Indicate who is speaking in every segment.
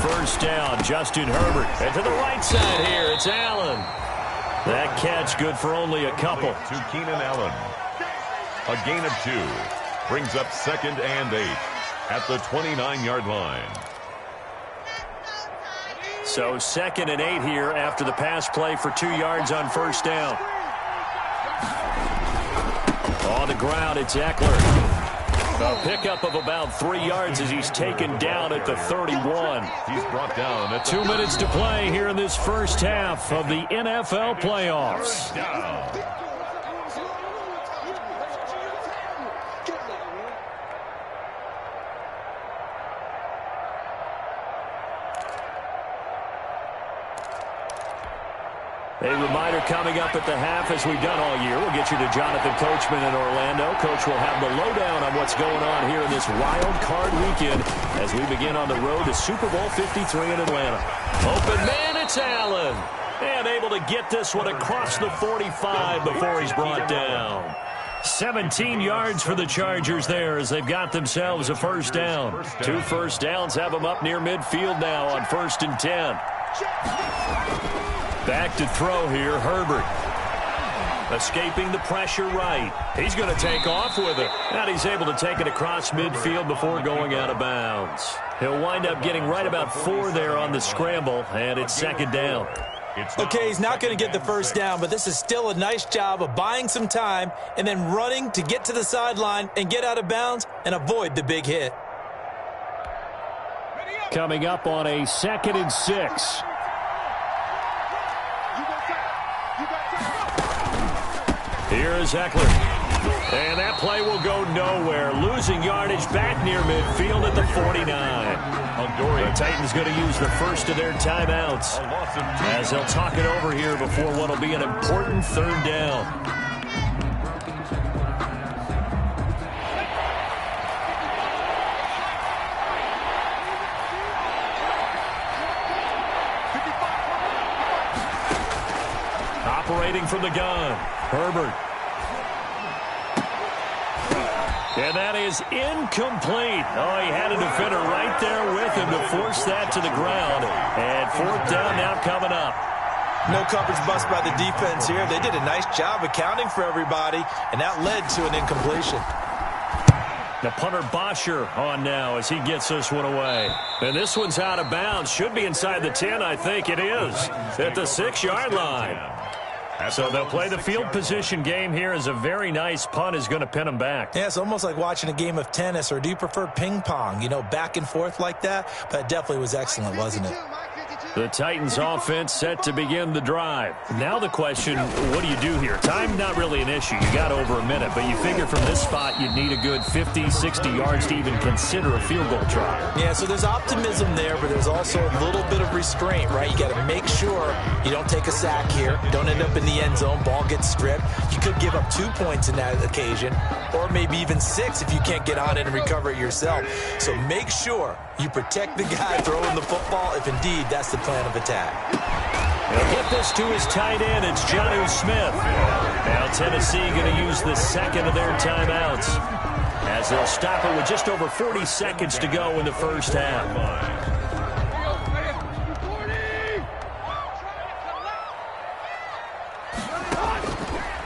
Speaker 1: first down. Justin Herbert. And to the right side here, it's Allen. That catch good for only a couple.
Speaker 2: To Keenan Allen. A gain of 2. Brings up 2nd and 8 at the 29-yard line.
Speaker 1: So 2nd and 8 here after the pass play for 2 yards on first down. On the ground, it's Eckler. A pickup of about 3 yards as he's taken down at the 31.
Speaker 2: He's brought down at
Speaker 1: 2 minutes to play here in this first half of the NFL playoffs. A reminder coming up at the half, as we've done all year. We'll get you to Jonathan Coachman in Orlando. Coach will have the lowdown on what's going on here in this wild card weekend as we begin on the road to Super Bowl 53 in Atlanta. Open man, it's Allen. And able to get this one across the 45 before he's brought down. 17 yards for the Chargers there as they've got themselves a first down. 2 first downs have them up near midfield now on 1st and 10. Back to throw here, Herbert. Escaping the pressure right. He's going to take off with it. And he's able to take it across midfield before going out of bounds. He'll wind up getting right about 4 there on the scramble, and it's 2nd down.
Speaker 3: Okay, he's not going to get the first down, but this is still a nice job of buying some time and then running to get to the sideline and get out of bounds and avoid the big hit.
Speaker 1: Coming up on a 2nd and 6. Here's Eckler. And that play will go nowhere. Losing yardage back near midfield at the 49. The Titans going to use the first of their timeouts as they'll talk it over here before what will be an important 3rd down. Operating from the gun, Herbert. And that is incomplete. Oh, he had a defender right there with him to force that to the ground. And 4th down now coming up.
Speaker 3: No coverage bust by the defense here. They did a nice job accounting for everybody, and that led to an incompletion.
Speaker 1: The punter Bosher on now as he gets this one away. And this one's out of bounds. Should be inside the 10, I think it is. At the 6-yard line. So they'll play the field position game here as a very nice punt is going to pin them back.
Speaker 3: Yeah, it's almost like watching a game of tennis, or do you prefer ping pong? You know, back and forth like that? But it definitely was excellent, wasn't it?
Speaker 1: The Titans offense set to begin the drive. Now the question, what do you do here? Time not really an issue. You got over a minute, but you figure from this spot you'd need a good 50, 60 yards to even consider a field goal try.
Speaker 3: Yeah, so there's optimism there, but there's also a little bit of restraint, right? You got to make sure you don't take a sack here, don't end up in the end zone, ball gets stripped. You could give up 2 points in that occasion, or maybe even 6 if you can't get on it and recover it yourself. So make sure you protect the guy throwing the football if indeed that's the plan of attack.
Speaker 1: He'll get this to his tight end. It's Jonnu Smith. Now Tennessee going to use the 2nd of their timeouts as they'll stop it with just over 40 seconds to go in the first half.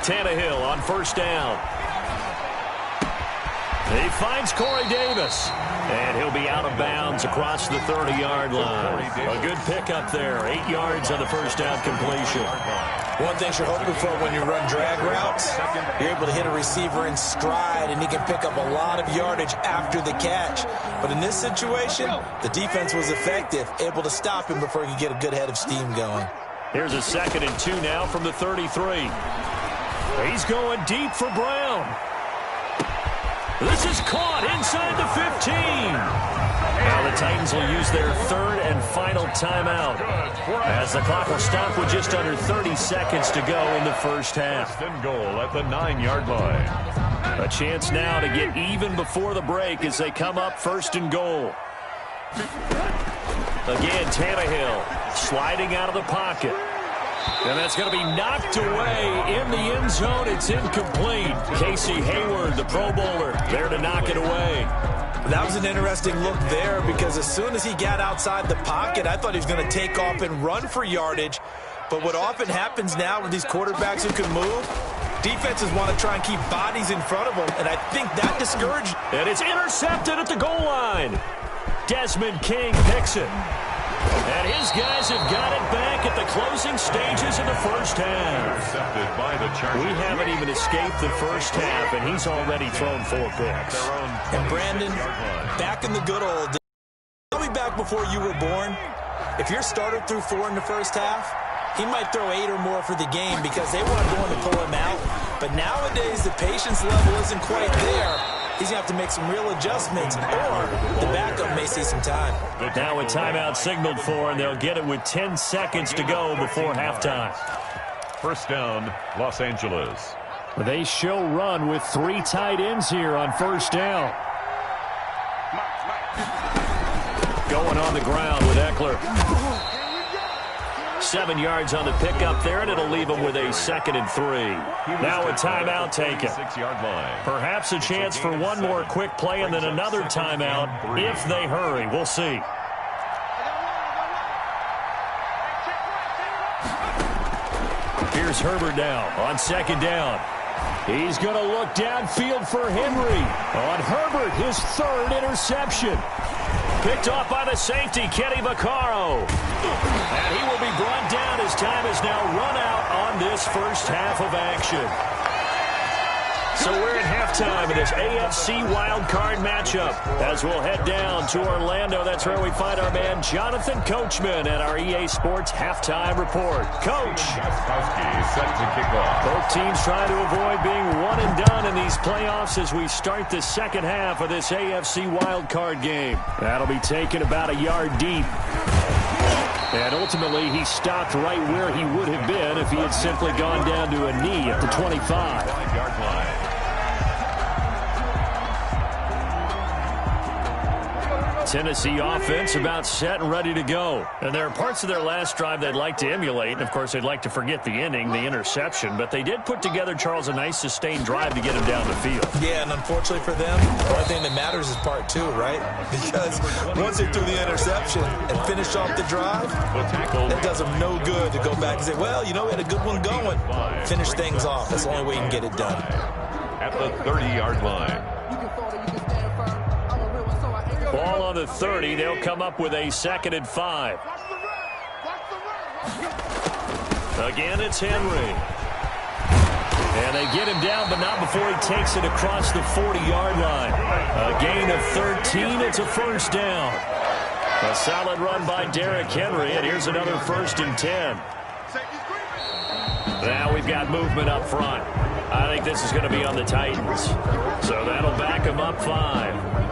Speaker 1: Tannehill on first down. He finds Corey Davis. And he'll be out of bounds across the 30-yard line. A good pickup there. 8 yards on the first down completion.
Speaker 3: One thing you're hoping for when you run drag routes, you're able to hit a receiver in stride, and he can pick up a lot of yardage after the catch. But in this situation, the defense was effective, able to stop him before he could get a good head of steam going.
Speaker 1: Here's a 2nd and 2 now from the 33. He's going deep for Brown. This is caught inside the 15. Now the Titans will use their 3rd and final timeout as the clock will stop with just under 30 seconds to go in the first half.
Speaker 2: 1st and goal at the 9-yard line.
Speaker 1: A chance now to get even before the break as they come up 1st and goal. Again, Tannehill sliding out of the pocket. And that's going to be knocked away in the end zone. It's incomplete. Casey Hayward, the Pro Bowler, there to knock it away.
Speaker 3: That was an interesting look there because as soon as he got outside the pocket, I thought he was going to take off and run for yardage. But what often happens now with these quarterbacks who can move, defenses want to try and keep bodies in front of them, and I think that discouraged.
Speaker 1: And it's intercepted at the goal line. Desmond King picks it. And his guys have got it back at the closing stages of the first half.
Speaker 2: Intercepted by the Chargers.
Speaker 1: We haven't even escaped the first half, and he's already thrown 4 picks.
Speaker 3: And Brandon, back in the good old days, probably back before you were born, if your starter threw 4 in the first half, he might throw 8 or more for the game because they weren't going to pull him out. But nowadays, the patience level isn't quite there. He's going to have to make some real adjustments, or the backup may see some time.
Speaker 1: Now a timeout signaled for, and they'll get it with 10 seconds to go before halftime.
Speaker 2: First down, Los Angeles.
Speaker 1: They show run with 3 tight ends here on first down. Going on the ground with Eckler. 7 yards on the pickup there, and it'll leave them with a 2nd and 3. Now a timeout taken.
Speaker 2: 6-yard line.
Speaker 1: Perhaps a chance for one more quick play and then another timeout if they hurry. We'll see. Here's Herbert now on 2nd down. He's going to look downfield for Henry. On Herbert, his 3rd interception. Picked off by the safety, Kenny Vaccaro. And he will be brought down as time has now run out on this first half of action. So we're at halftime of this AFC wildcard matchup. As we'll head down to Orlando, that's where we find our man Jonathan Coachman at our EA Sports Halftime Report. Coach.
Speaker 2: Set to kick off.
Speaker 1: Both teams trying to avoid being one and done in these playoffs as we start the second half of this AFC wildcard game. That'll be taken about a yard deep. And ultimately, he stopped right where he would have been if he had simply gone down to a knee at the 25.
Speaker 2: 5-yard line.
Speaker 1: Tennessee offense about set and ready to go. And there are parts of their last drive they'd like to emulate. And, of course, they'd like to forget the inning, the interception. But they did put together, Charles, a nice sustained drive to get him down the field.
Speaker 3: Yeah, and unfortunately for them, the only thing that matters is part 2, right? Because once they threw the interception and finished off the drive, it does them no good to go back and say, well, you know, we had a good one going. Finish things off. That's the only way you can get it done.
Speaker 2: At the 30-yard line.
Speaker 1: Ball on the 30. They'll come up with a 2nd and 5. Again, it's Henry. And they get him down, but not before he takes it across the 40-yard line. A gain of 13. It's a first down. A solid run by Derrick Henry, and here's another 1st and 10. Now we've got movement up front. I think this is going to be on the Titans. So that'll back them up 5.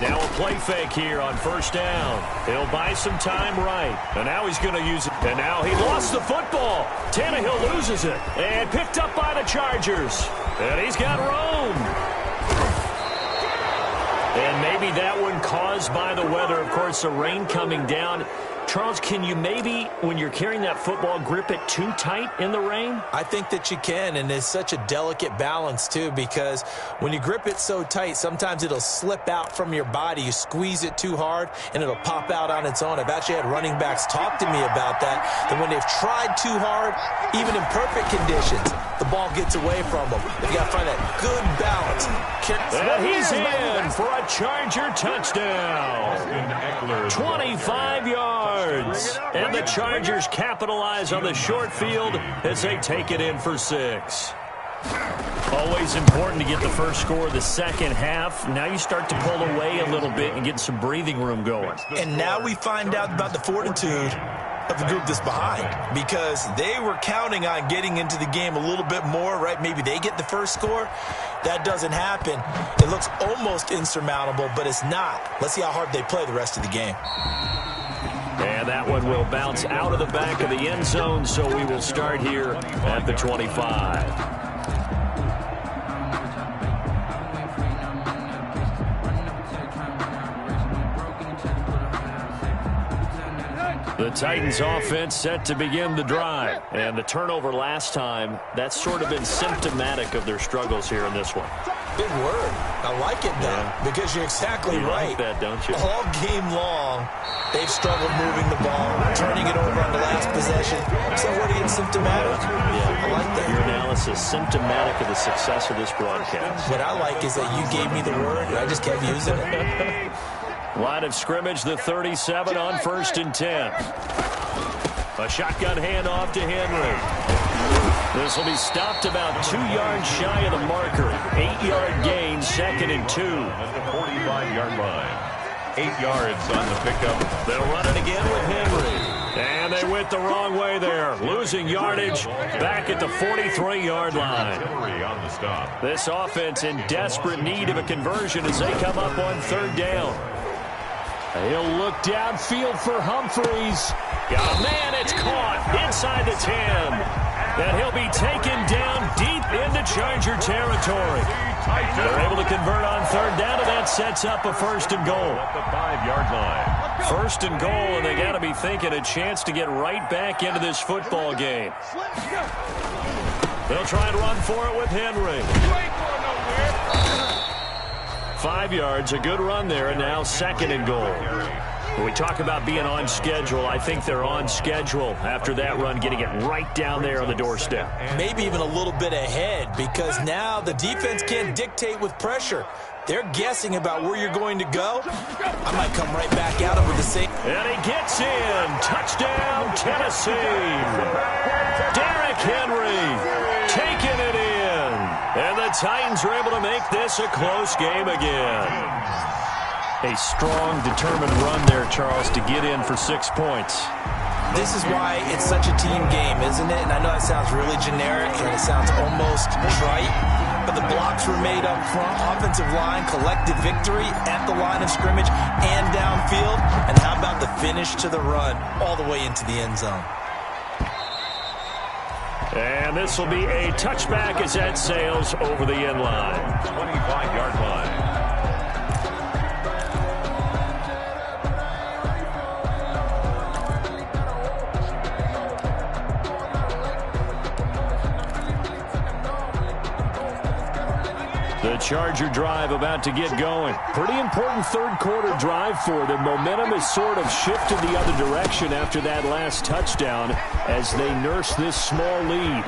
Speaker 1: Now a play fake here on first down. He'll buy some time right. And now he's going to use it. And now he lost the football. Tannehill loses it. And picked up by the Chargers. And he's got room. And maybe that one caused by the weather. Of course, the rain coming down. Charles, can you maybe, when you're carrying that football, grip it too tight in the rain?
Speaker 3: I think that you can, and it's such a delicate balance, too, because when you grip it so tight, sometimes it'll slip out from your body. You squeeze it too hard, and it'll pop out on its own. I've actually had running backs talk to me about that when they've tried too hard, even in perfect conditions, the ball gets away from them. You got to find that good balance.
Speaker 1: And he's in for a Charger touchdown. 25 yards. And the Chargers capitalize on the short field as they take it in for 6. Always important to get the first score of the second half. Now you start to pull away a little bit and get some breathing room going.
Speaker 3: And now we find out about the fortitude of the group that's behind, because they were counting on getting into the game a little bit more, right? Maybe they get the first score. That doesn't happen. It looks almost insurmountable, but it's not. Let's see how hard they play the rest of the game.
Speaker 1: And that one will bounce out of the back of the end zone, so we will start here at the 25. The Titans offense set to begin the drive. And the turnover last time, that's sort of been symptomatic of their struggles here in this one.
Speaker 3: Big word. I like it, though, because you're exactly right.
Speaker 1: Like that, don't you?
Speaker 3: All game long, they've struggled moving the ball, turning it over on the last possession. So what are you symptomatic?
Speaker 1: Yeah,
Speaker 3: I like that.
Speaker 1: Your analysis symptomatic of the success of this broadcast.
Speaker 3: What I like is that you gave me the word, and I just kept using it.
Speaker 1: Line of scrimmage, the 37 on 1st and 10. A shotgun handoff to Henry. This will be stopped about 2 yards shy of the marker. 8-yard gain, 2nd and 2.
Speaker 2: At the 45-yard line. 8 yards on the pickup.
Speaker 1: They'll run it again with Henry. And they went the wrong way there. Losing yardage back at the 43-yard line.
Speaker 2: Henry on the stop.
Speaker 1: This offense in desperate need of a conversion as they come up on 3rd down. He'll look downfield for Humphreys. Got a man, it's caught inside the 10. And he'll be taken down deep into Charger territory. They're able to convert on 3rd down, and that sets up a 1st and goal.
Speaker 2: At the 5-yard line.
Speaker 1: 1st and goal, and they got to be thinking a chance to get right back into this football game. They'll try and run for it with Henry. 5 yards, a good run there, and now 2nd and goal. When we talk about being on schedule, I think they're on schedule after that run, getting it right down there on the doorstep.
Speaker 3: Maybe even a little bit ahead, because now the defense can't dictate with pressure. They're guessing about where you're going to go. I might come right back at him with the same.
Speaker 1: And he gets in. Touchdown, Tennessee. Derrick Henry taking it in. And the Titans are able to make this a close game again. A strong, determined run there, Charles, to get in for 6 points.
Speaker 3: This is why it's such a team game, isn't it? And I know that sounds really generic and it sounds almost trite, but the blocks were made up front. Offensive line, collective victory at the line of scrimmage and downfield. And how about the finish to the run all the way into the end zone?
Speaker 1: And this will be a touchback as that sails over the end line.
Speaker 2: 25-yard line.
Speaker 1: The Charger drive about to get going. Pretty important 3rd quarter drive for them. Momentum has sort of shifted the other direction after that last touchdown as they nurse this small lead.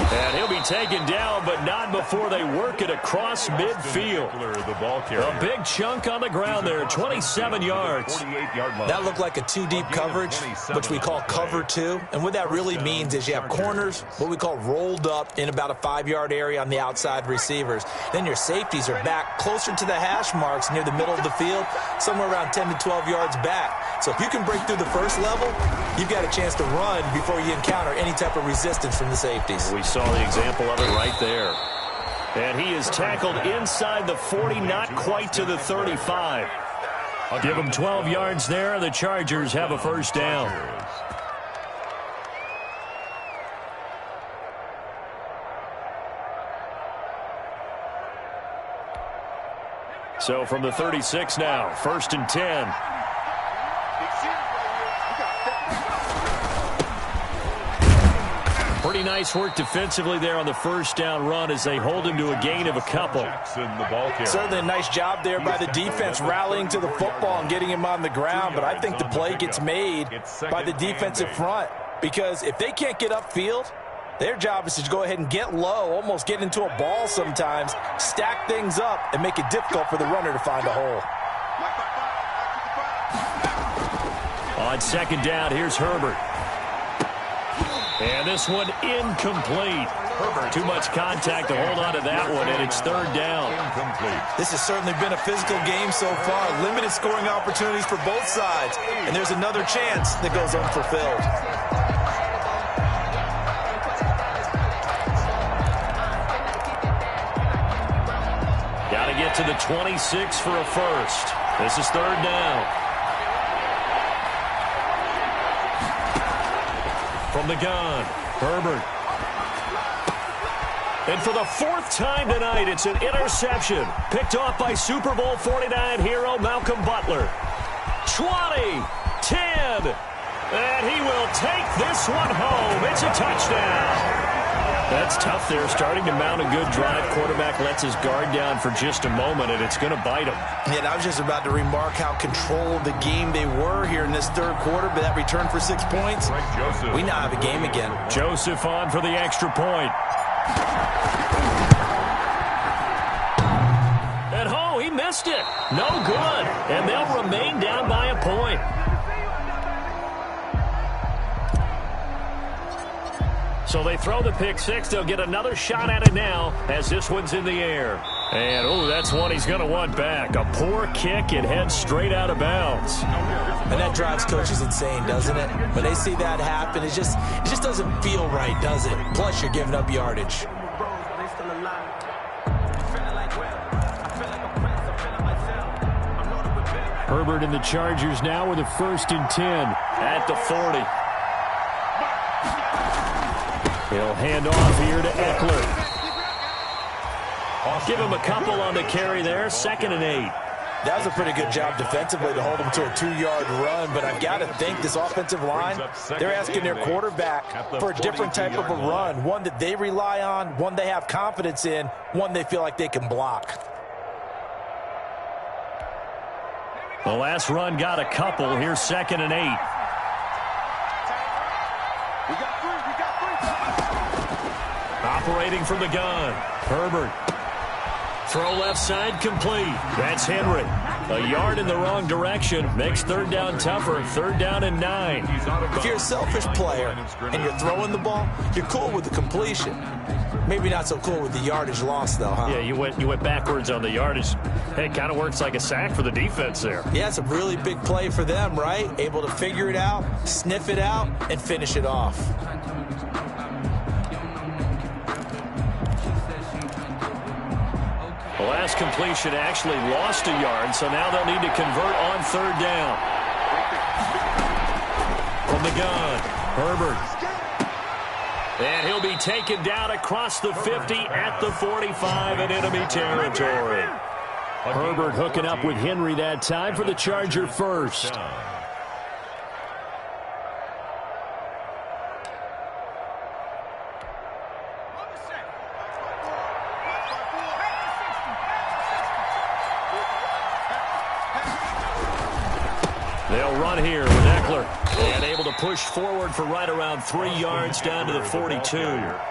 Speaker 1: And he'll be taken down, but not before they work it across midfield. A big chunk on the ground there, 27 yards.
Speaker 3: That looked like a 2-deep coverage, which we call cover 2. And what that really means is you have corners, what we call rolled up in about a 5-yard area on the outside receivers. Then your safeties are back closer to the hash marks near the middle of the field, somewhere around 10 to 12 yards back. So if you can break through the first level, you've got a chance to run before you encounter any type of resistance from the safeties.
Speaker 1: We saw the example of it right there. And he is tackled inside the 40, not quite to the 35. I'll give him 12 yards there. The Chargers have a 1st down. So from the 36 now, 1st and 10. Pretty nice work defensively there on the 1st down run as they hold him to a gain of a couple.
Speaker 3: Certainly a nice job there by the defense rallying to the football and getting him on the ground, but I think the play gets made by the defensive front because if they can't get upfield, their job is to go ahead and get low, almost get into a ball sometimes, stack things up, and make it difficult for the runner to find a hole.
Speaker 1: On 2nd down, here's Herbert. And this one incomplete. Too much contact to hold on to that one, and it's 3rd down.
Speaker 3: This has certainly been a physical game so far. Limited scoring opportunities for both sides. And there's another chance that goes unfulfilled.
Speaker 1: Got to get to the 26 for a 1st. This is 3rd down. From the gun, Herbert. And for the 4th time tonight, it's an interception. Picked off by Super Bowl 49 hero Malcolm Butler. 20, 10, And he will take this one home. It's a touchdown. That's tough there, starting to mount a good drive. Quarterback lets his guard down for just a moment, and it's going to bite him.
Speaker 3: Yeah, and I was just about to remark how controlled the game they were here in this third quarter, but that return for 6 points, we now have a game again.
Speaker 1: Joseph on for the extra point. And oh, he missed it. No good. And they'll remain down by a point. So they throw the pick six. They'll get another shot at it now as this one's in the air. And, oh, that's one he's going to want back. A poor kick. It heads straight out of bounds.
Speaker 3: And that drives coaches insane, doesn't it? When they see that happen, it just doesn't feel right, does it? Plus, you're giving up yardage.
Speaker 1: Herbert and the Chargers now with a 1st and 10 at the 40. He'll hand off here to Eckler. Give him a couple on the carry there. 2nd and 8.
Speaker 3: That was a pretty good job defensively to hold him to a 2-yard run, but I've got to think this offensive line, they're asking their quarterback for a different type of a run, one that they rely on, one they have confidence in, one they feel like they can block.
Speaker 1: The last run got a couple. Here's 2nd and 8. Operating from the gun. Herbert. Throw left side complete. That's Henry. A yard in the wrong direction. Makes 3rd down tougher. 3rd down and 9.
Speaker 3: If you're a selfish player and you're throwing the ball, you're cool with the completion. Maybe not so cool with the yardage loss, though, huh?
Speaker 1: Yeah, you went backwards on the yardage. Hey, it kind of works like a sack for the defense there.
Speaker 3: Yeah, it's a really big play for them, right? Able to figure it out, sniff it out, and finish it off.
Speaker 1: The last completion actually lost a yard, so now they'll need to convert on 3rd down. From the gun, Herbert. And he'll be taken down across the 50 at the 45 in enemy territory. Herbert hooking up with Henry that time for the Charger 1st. They'll run here with Eckler. And able to push forward for right around 3 yards down to the 42.
Speaker 3: Yeah,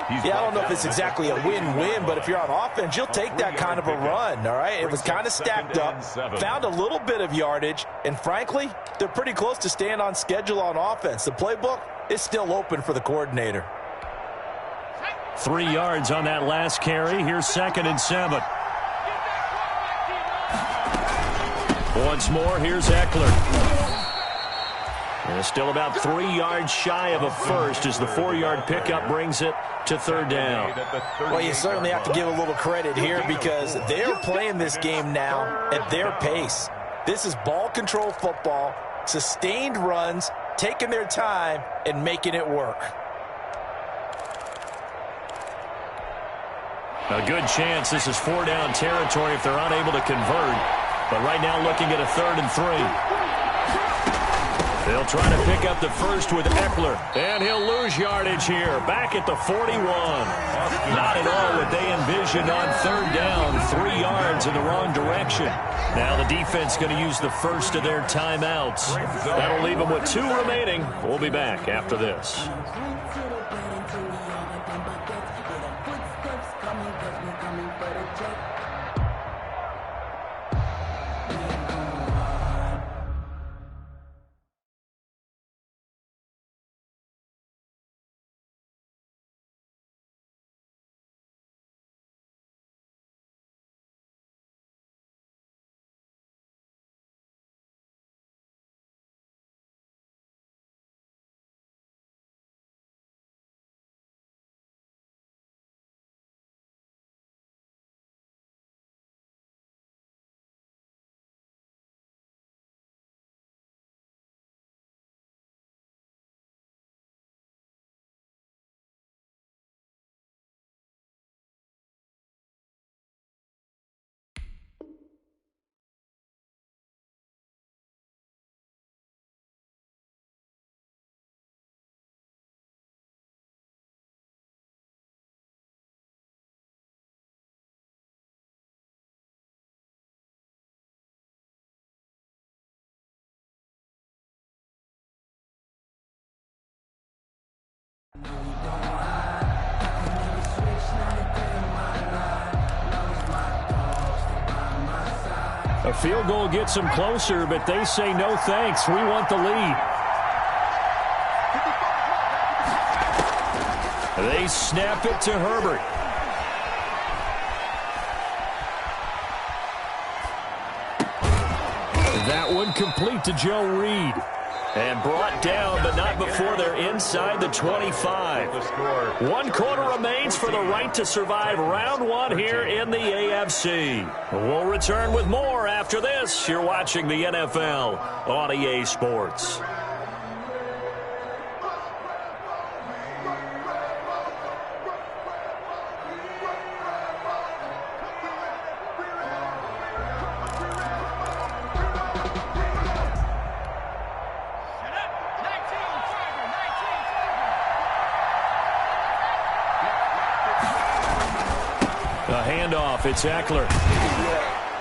Speaker 3: I don't know if it's exactly a win-win, but if you're on offense, you'll take that kind of a run, all right? It was kind of stacked up, found a little bit of yardage, and frankly, they're pretty close to staying on schedule on offense. The playbook is still open for the coordinator.
Speaker 1: 3 yards on that last carry. Here's 2nd and 7. Once more, here's Eckler. And still about 3 yards shy of a first as the 4-yard pickup brings it to 3rd down.
Speaker 3: Well, you certainly have to give a little credit here because they're playing this game now at their pace. This is ball control football, sustained runs, taking their time, and making it work.
Speaker 1: A good chance this is 4-down territory if they're unable to convert. But right now looking at a 3rd and 3. They'll try to pick up the first with Eckler. And he'll lose yardage here. Back at the 41. Not at all what they envisioned on 3rd down. 3 yards in the wrong direction. Now the defense going to use the first of their timeouts. That'll leave them with 2 remaining. We'll be back after this. A field goal gets them closer, but they say no thanks. We want the lead. They snap it to Herbert. That one complete to Joe Reed. And brought down, but not before they're inside the 25. One quarter remains for the right to survive round one here in the AFC. We'll return with more after this. You're watching the NFL on EA Sports. It's Eckler.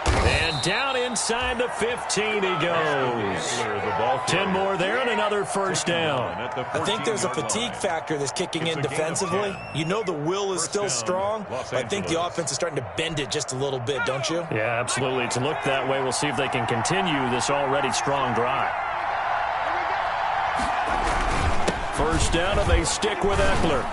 Speaker 1: And down inside the 15 he goes. 10 more there and another first down.
Speaker 3: I think there's a fatigue factor that's kicking in defensively. You know the will is still strong, but I think the offense is starting to bend it just a little bit, don't you?
Speaker 1: Yeah, absolutely. To look that way, we'll see if they can continue this already strong drive. First down, and they stick with Eckler.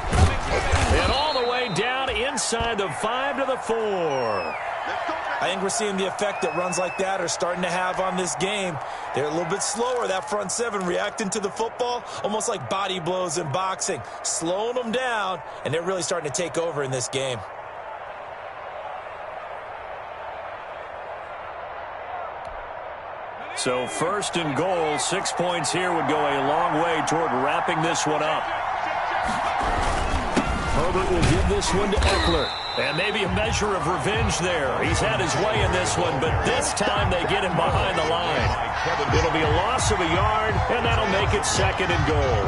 Speaker 1: And all the way down inside the 5 to the 4.
Speaker 3: I think we're seeing the effect that runs like that are starting to have on this game. They're a little bit slower, that front seven, reacting to the football, almost like body blows in boxing, slowing them down, and they're really starting to take over in this game.
Speaker 1: So first and goal, 6 points here would go a long way toward wrapping this one up. Herbert will give this one to Eckler. And maybe a measure of revenge there. He's had his way in this one, but this time they get him behind the line. It'll be a loss of a yard, and that'll make it second and goal.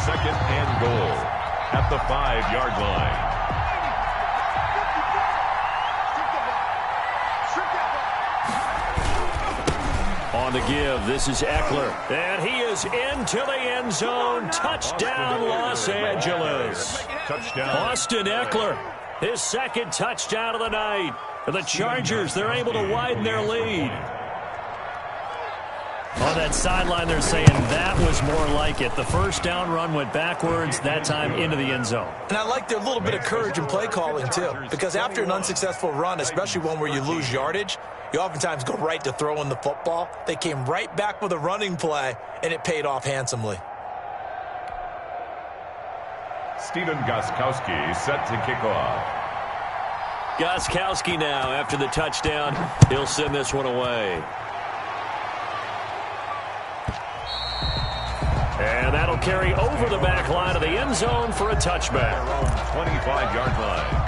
Speaker 2: Second and goal at the 5-yard line.
Speaker 1: On the give, this is Eckler. And he is into the end zone. Touchdown, Los Angeles.
Speaker 2: Touchdown.
Speaker 1: Austin Eckler, his second touchdown of the night. For the Chargers, they're able to widen their lead. On that sideline, they're saying that was more like it. The first down run went backwards, that time into the end zone.
Speaker 3: And I like their little bit of courage in play calling, too. Because after an unsuccessful run, especially one where you lose yardage, you oftentimes go right to throwing the football. They came right back with a running play, and it paid off handsomely.
Speaker 2: Steven Gostkowski set to kick off.
Speaker 1: Gostkowski now, after the touchdown, he'll send this one away. And that'll carry over the back line of the end zone for a touchback.
Speaker 2: 25-yard line.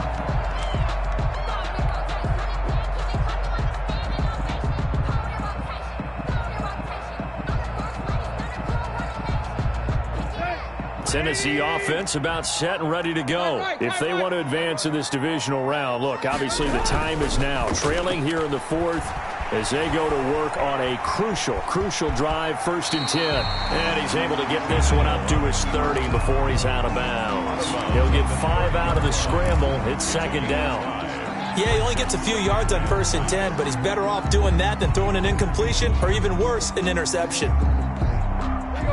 Speaker 1: Tennessee offense about set and ready to go. If they want to advance in this divisional round, look, obviously the time is now. Trailing here in the fourth as they go to work on a crucial drive, 1st and 10. And he's able to get this one up to his 30 before he's out of bounds. He'll get 5 out of the scramble. It's second down.
Speaker 3: Yeah, he only gets a few yards on 1st and 10, but he's better off doing that than throwing an incompletion or even worse, an interception.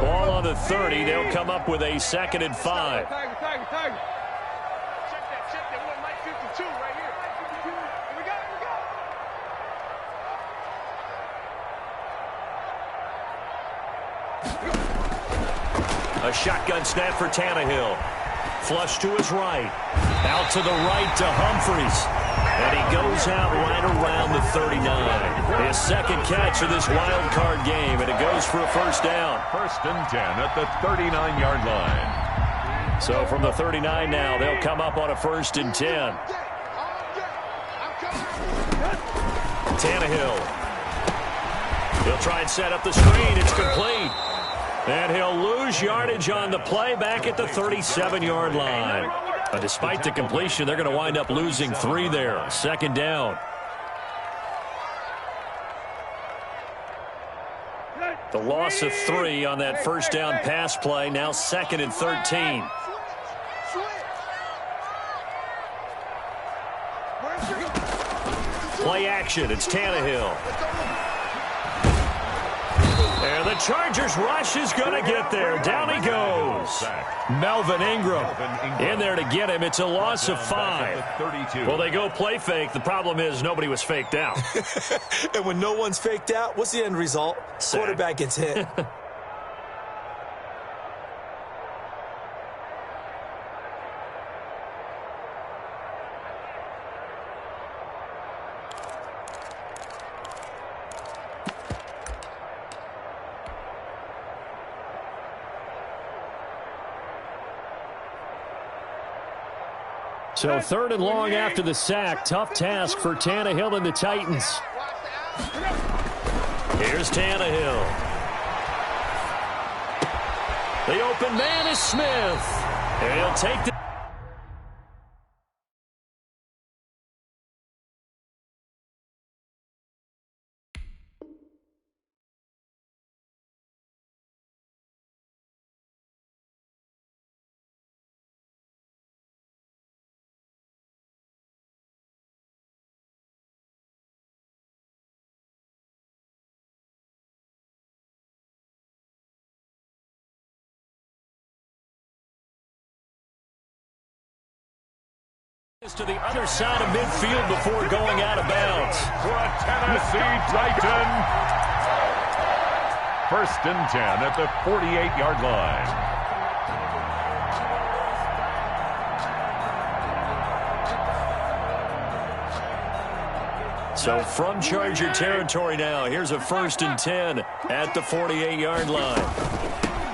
Speaker 1: Ball on the 30. They'll come up with a 2nd and 5.
Speaker 4: Check that. One, Mike 52 right here. Here we go.
Speaker 1: A shotgun snap for Tannehill. Flush to his right. Out to the right to Humphries. And he goes out right around the 39. His second catch of this wild card game, and it goes for a first down.
Speaker 2: 1st and 10 at the 39-yard line.
Speaker 1: So from the 39 now, they'll come up on a 1st and 10. Tannehill. He'll try and set up the screen. It's complete. And he'll lose yardage on the play back at the 37-yard line. But despite the completion, they're going to wind up losing 3 there. 2nd down. The loss of 3 on that first down pass play. Now 2nd and 13. play action. It's Tannehill. And the Chargers rush is going to get there. Down he goes. Melvin Ingram in there to get him. It's a loss of 5. Well, they go play fake. The problem is nobody was faked out.
Speaker 3: And when no one's faked out, what's the end result?
Speaker 1: Sack.
Speaker 3: Quarterback gets hit.
Speaker 1: So 3rd and long after the sack. Tough task for Tannehill and the Titans. Here's Tannehill. The open man is Smith. And he'll take the... to the other side of midfield before going out of bounds.
Speaker 2: For a Tennessee Titan. 1st and 10 at the 48-yard line.
Speaker 1: So from Charger territory now, here's a 1st and 10 at the 48-yard line.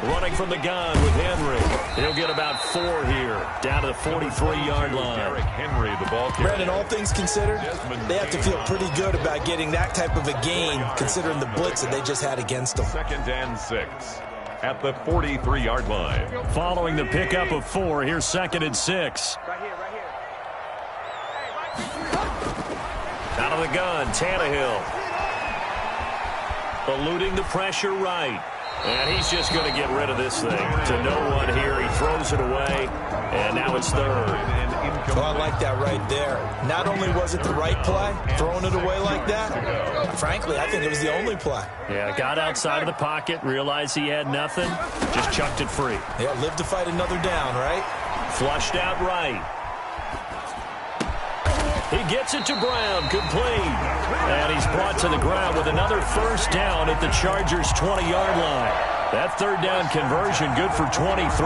Speaker 1: Running from the gun with Henry. He'll get about 4 here, down to the 43-yard line.
Speaker 2: Derrick Henry, the ball carrier.
Speaker 3: Brandon, all things considered, they have to feel pretty good about getting that type of a gain, considering the blitz that they just had against them.
Speaker 2: 2nd and 6 at the 43-yard line.
Speaker 1: Following the pickup of 4, here's 2nd and 6.
Speaker 4: Right here, right here.
Speaker 1: Out of the gun, Tannehill. Eluding the pressure right. And he's just going to get rid of this thing to no one here. He throws it away, and now it's 3rd.
Speaker 3: Oh, I like that right there. Not only was it the right play, throwing it away like that, frankly, I think it was the only play.
Speaker 1: Yeah, got outside of the pocket, realized he had nothing, just chucked it free.
Speaker 3: Yeah, live to fight another down, right?
Speaker 1: Flushed out right. He gets it to Brown, complete. And he's brought to the ground with another 1st down at the Chargers' 20-yard line. That 3rd down conversion good for 23.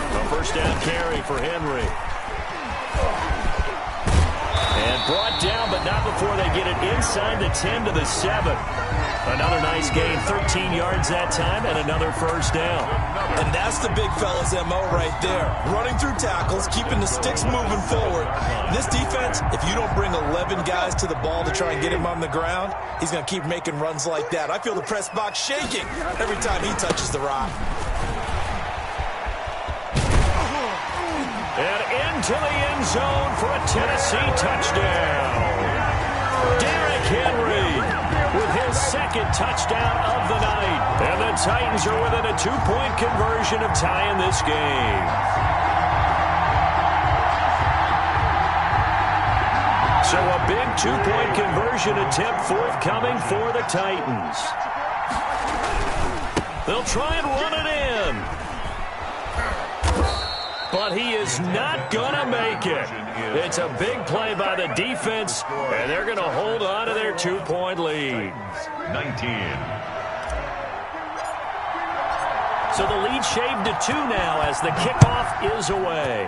Speaker 1: A 1st down carry for Henry. And brought down, but not before they get it inside the 10 to the 7. Another nice gain, 13 yards that time, and another 1st down.
Speaker 3: And that's the big fella's MO right there. Running through tackles, keeping the sticks moving forward. This defense, if you don't bring 11 guys to the ball to try and get him on the ground, he's going to keep making runs like that. I feel the press box shaking every time he touches the rock.
Speaker 1: And into the end zone for a Tennessee touchdown. Derrick Henry with his 2nd touchdown of the night. And the Titans are within a 2-point conversion of tying this game. So a big 2-point conversion attempt forthcoming for the Titans. They'll try and run it in. But he is not going to make it. It's a big play by the defense, and they're going to hold on to their 2-point lead.
Speaker 2: 19.
Speaker 1: So the lead shaved to 2 now as the kickoff is away.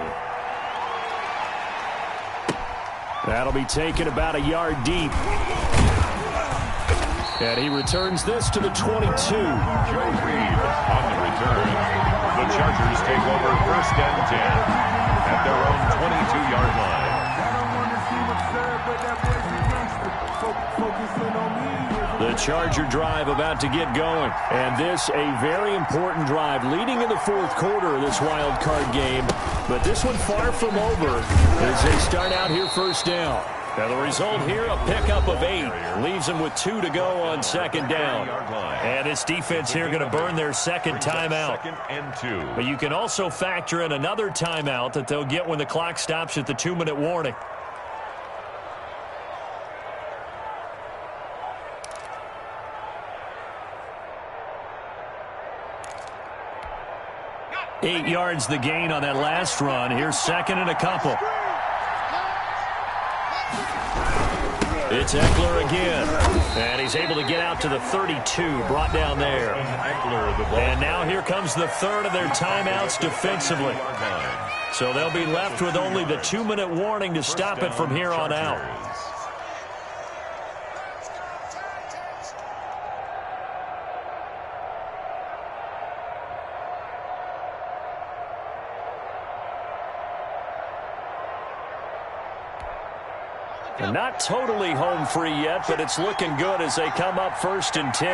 Speaker 1: That'll be taken about a yard deep. And he returns this to the 22.
Speaker 2: Joe Reed on the return. The Chargers take over 1st and 10 at their own 22-yard line.
Speaker 1: The Charger drive about to get going. And this a very important drive leading in the 4th quarter of this wild card game. But this one far from over as they start out here 1st down. Now the result here, a pickup of 8. Leaves them with 2 to go on second down. And this defense here going to burn their second timeout. But you can also factor in another timeout that they'll get when the clock stops at the 2-minute warning. Eight yards the gain on that last run. Here's second and a couple. It's Eckler again. And he's able to get out to the 32, brought down there. And now here comes the third of their timeouts defensively. So they'll be left with only the 2-minute warning to stop it from here on out. And not totally home free yet, but it's looking good as they come up 1st and 10.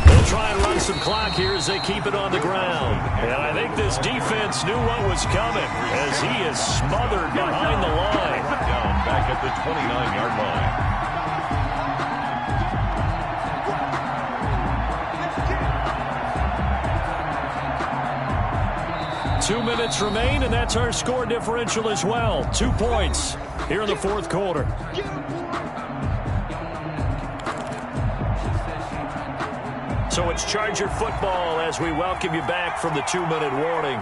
Speaker 1: They'll try and run some clock here as they keep it on the ground. And I think this defense knew what was coming as he is smothered behind the line.
Speaker 2: Down back at the 29-yard line.
Speaker 1: 2 minutes remain, and that's our score differential as well. 2 points here in the fourth quarter. So it's Charger football as we welcome you back from the 2-minute warning.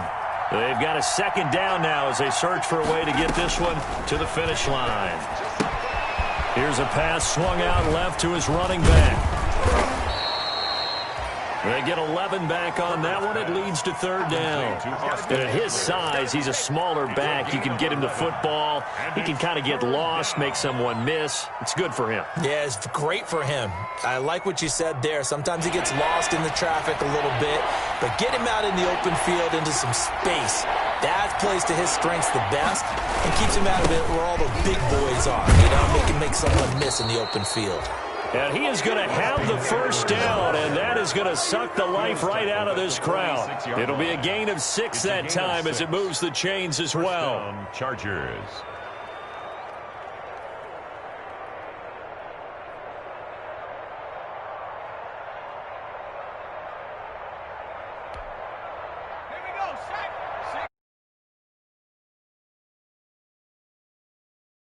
Speaker 1: They've got a second down now as they search for a way to get this one to the finish line. Here's a pass swung out left to his running back. They get 11 back on that one. It leads to third down. And at his size, he's a smaller back. You can get him to football. He can kind of get lost, make someone miss. It's good for him. Yeah, it's great for him. I like what you said there. Sometimes he gets lost in the traffic a little bit, but get him out in the open field into some space. That plays to his strengths the best and keeps him out of it where all the big boys are. You know, they can make someone miss in the open field. And he is going to have the first down, and that is going to suck the life right out of this crowd. It'll be a gain of 6 that time as it moves the chains as well.
Speaker 2: Chargers.